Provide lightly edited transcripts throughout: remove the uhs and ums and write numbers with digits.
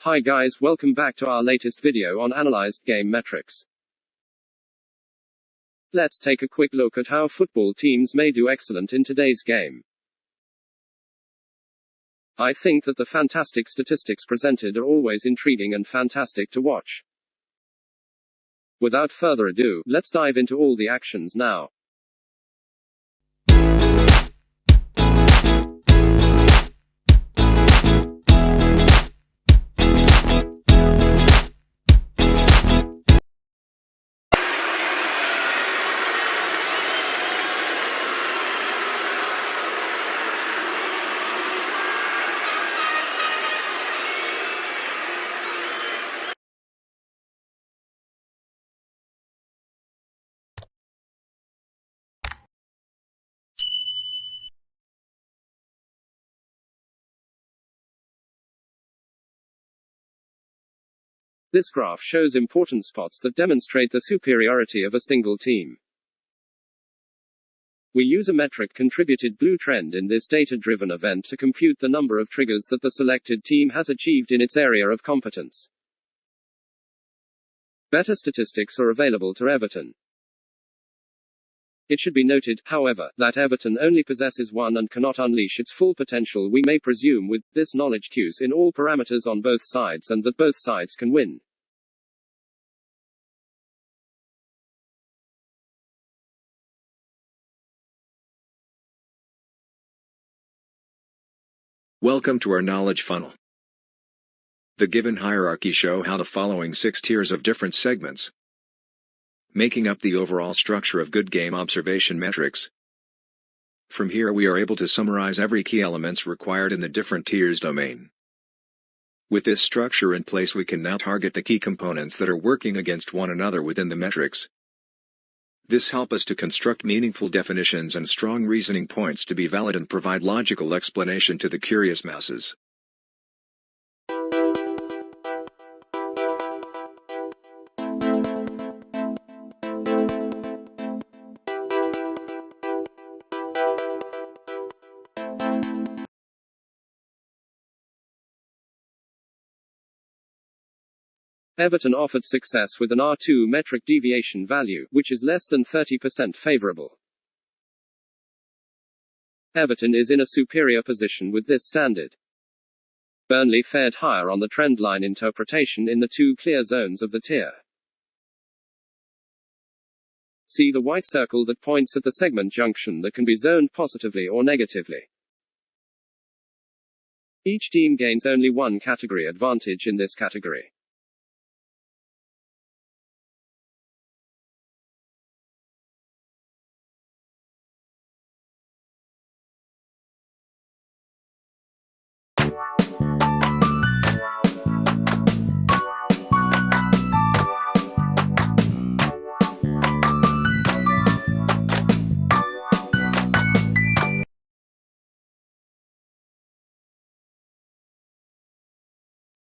Hi guys, welcome back to our latest video on analyzed game metrics. Let's take a quick look at how football teams may do excellent in today's game. I think that the fantastic statistics presented are always intriguing and fantastic to watch. Without further ado, let's dive into all the actions now. This graph shows important spots that demonstrate the superiority of a single team. We use a metric contributed blue trend in this data-driven event to compute the number of triggers that the selected team has achieved in its area of competence. Better statistics are available to Everton. It should be noted, however, that Everton only possesses one and cannot unleash its full potential. We may presume with this knowledge cues in all parameters on both sides and that both sides can win. Welcome to our knowledge funnel. The given hierarchy show how the following 6 tiers of different segments, making up the overall structure of good game observation metrics. From here we are able to summarize every key elements required in the different tiers domain. With this structure in place we can now target the key components that are working against one another within the metrics. This helps us to construct meaningful definitions and strong reasoning points to be valid and provide logical explanation to the curious masses. Everton offered success with an R2 metric deviation value, which is less than 30% favorable. Everton is in a superior position with this standard. Burnley fared higher on the trendline interpretation in the 2 clear zones of the tier. See the white circle that points at the segment junction that can be zoned positively or negatively. Each team gains only one category advantage in this category.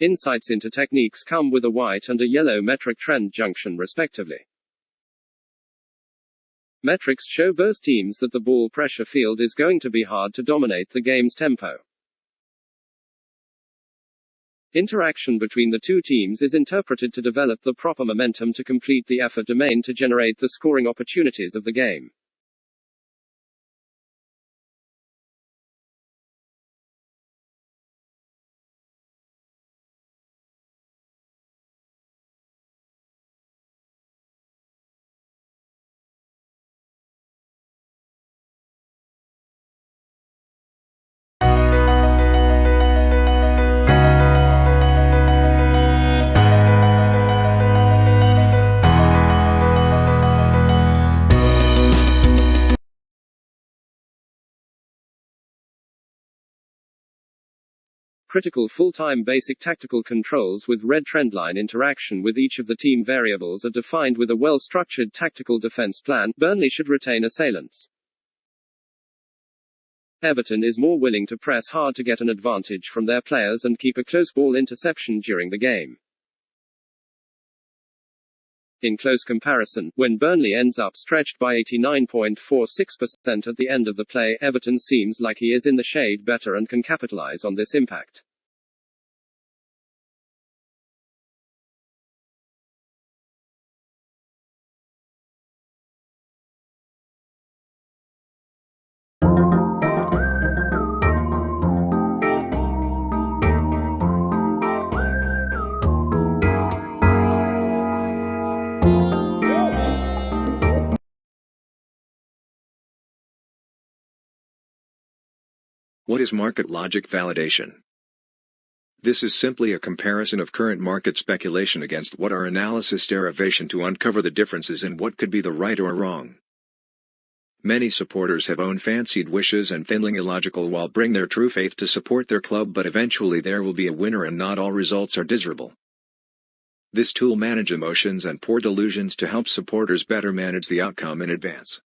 Insights into techniques come with a white and a yellow metric trend junction respectively. Metrics show both teams that the ball pressure field is going to be hard to dominate the game's tempo. Interaction between the two teams is interpreted to develop the proper momentum to complete the effort domain to generate the scoring opportunities of the game. Critical full-time basic tactical controls with red trendline interaction with each of the team variables are defined with a well-structured tactical defense plan. Burnley should retain assailants. Everton is more willing to press hard to get an advantage from their players and keep a close ball interception during the game. In close comparison, when Burnley ends up stretched by 89.46% at the end of the play, Everton seems like he is in the shade better and can capitalize on this impact. What is market logic validation? This is simply a comparison of current market speculation against what our analysis derivation to uncover the differences in what could be the right or wrong. Many supporters have own fancied wishes and thinly illogical while bring their true faith to support their club, but eventually there will be a winner and not all results are desirable. This tool manages emotions and poor delusions to help supporters better manage the outcome in advance.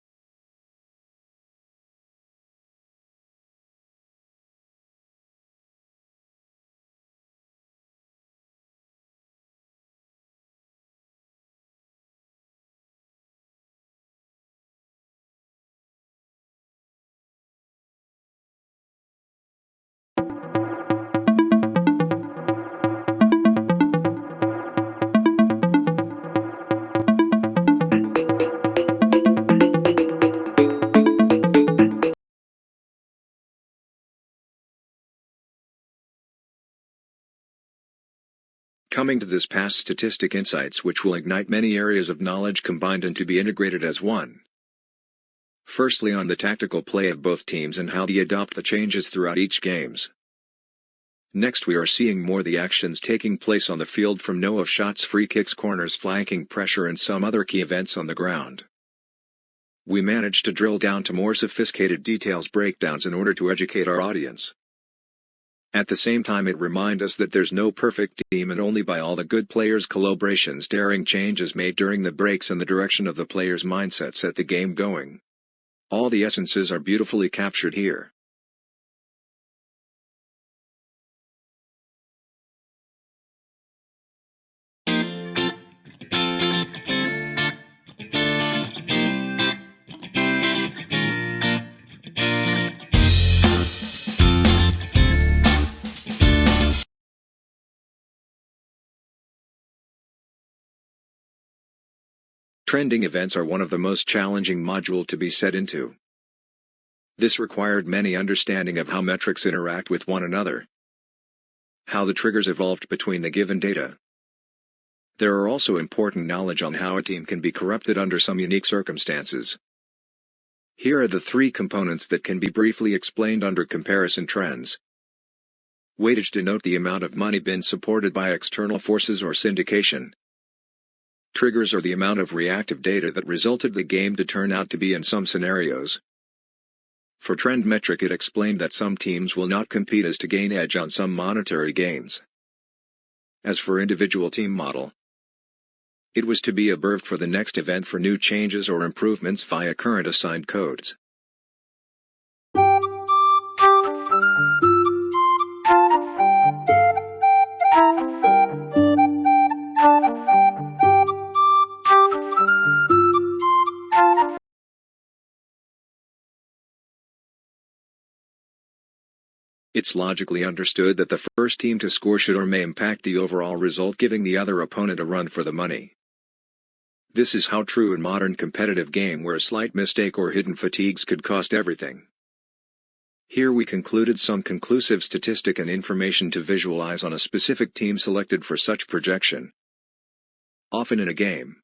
Coming to this past statistic insights which will ignite many areas of knowledge combined and to be integrated as one. Firstly, on the tactical play of both teams and how they adopt the changes throughout each games. Next, we are seeing more the actions taking place on the field, from know of shots, free kicks, corners, flanking pressure and some other key events on the ground. We managed to drill down to more sophisticated details breakdowns in order to educate our audience. At the same time, it reminds us that there's no perfect team, and only by all the good players' collaborations daring changes made during the breaks and the direction of the players' mindset set the game going. All the essences are beautifully captured here. Trending events are one of the most challenging modules to be set into. This required many understanding of how metrics interact with one another, how the triggers evolved between the given data. There are also important knowledge on how a team can be corrupted under some unique circumstances. Here are the three components that can be briefly explained under comparison trends. Weightage denote the amount of money been supported by external forces or syndication. Triggers are the amount of reactive data that resulted the game to turn out to be in some scenarios. For trend metric, it explained that some teams will not compete as to gain edge on some monetary gains. As for individual team model, it was to be observed for the next event for new changes or improvements via current assigned codes. It's logically understood that the first team to score should or may impact the overall result, giving the other opponent a run for the money. This is how true in modern competitive game, where a slight mistake or hidden fatigues could cost everything. Here we concluded some conclusive statistic and information to visualize on a specific team selected for such projection. Often in a game,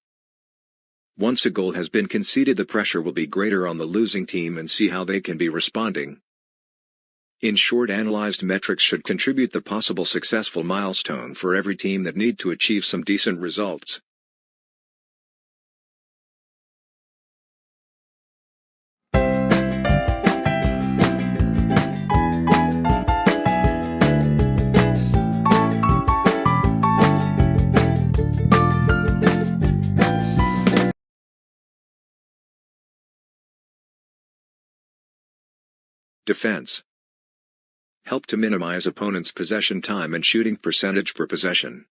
once a goal has been conceded, the pressure will be greater on the losing team and see how they can be responding. In short, analyzed metrics should contribute the possible successful milestone for every team that need to achieve some decent results. Defense. Help to minimize opponents' possession time and shooting percentage per possession.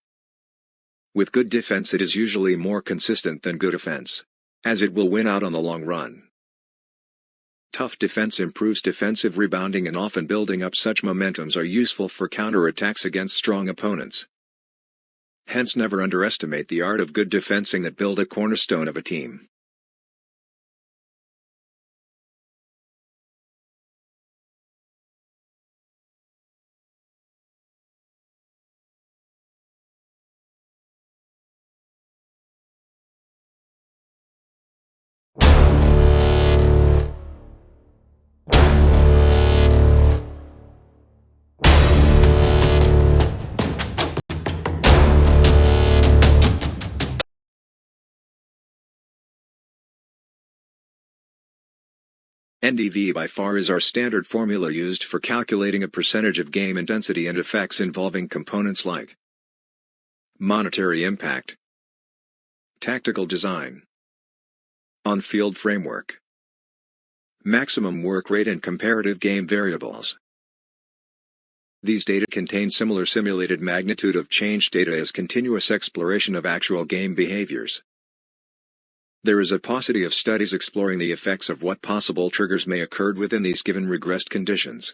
With good defense, it is usually more consistent than good offense, as it will win out on the long run. Tough defense improves defensive rebounding, and often building up such momentums are useful for counterattacks against strong opponents. Hence, never underestimate the art of good defensing that build a cornerstone of a team. NDV by far is our standard formula used for calculating a percentage of game intensity and effects involving components like monetary impact, tactical design, on-field framework, maximum work rate and comparative game variables. These data contain similar simulated magnitude of change data as continuous exploration of actual game behaviors. There is a paucity of studies exploring the effects of what possible triggers may occur within these given regressed conditions.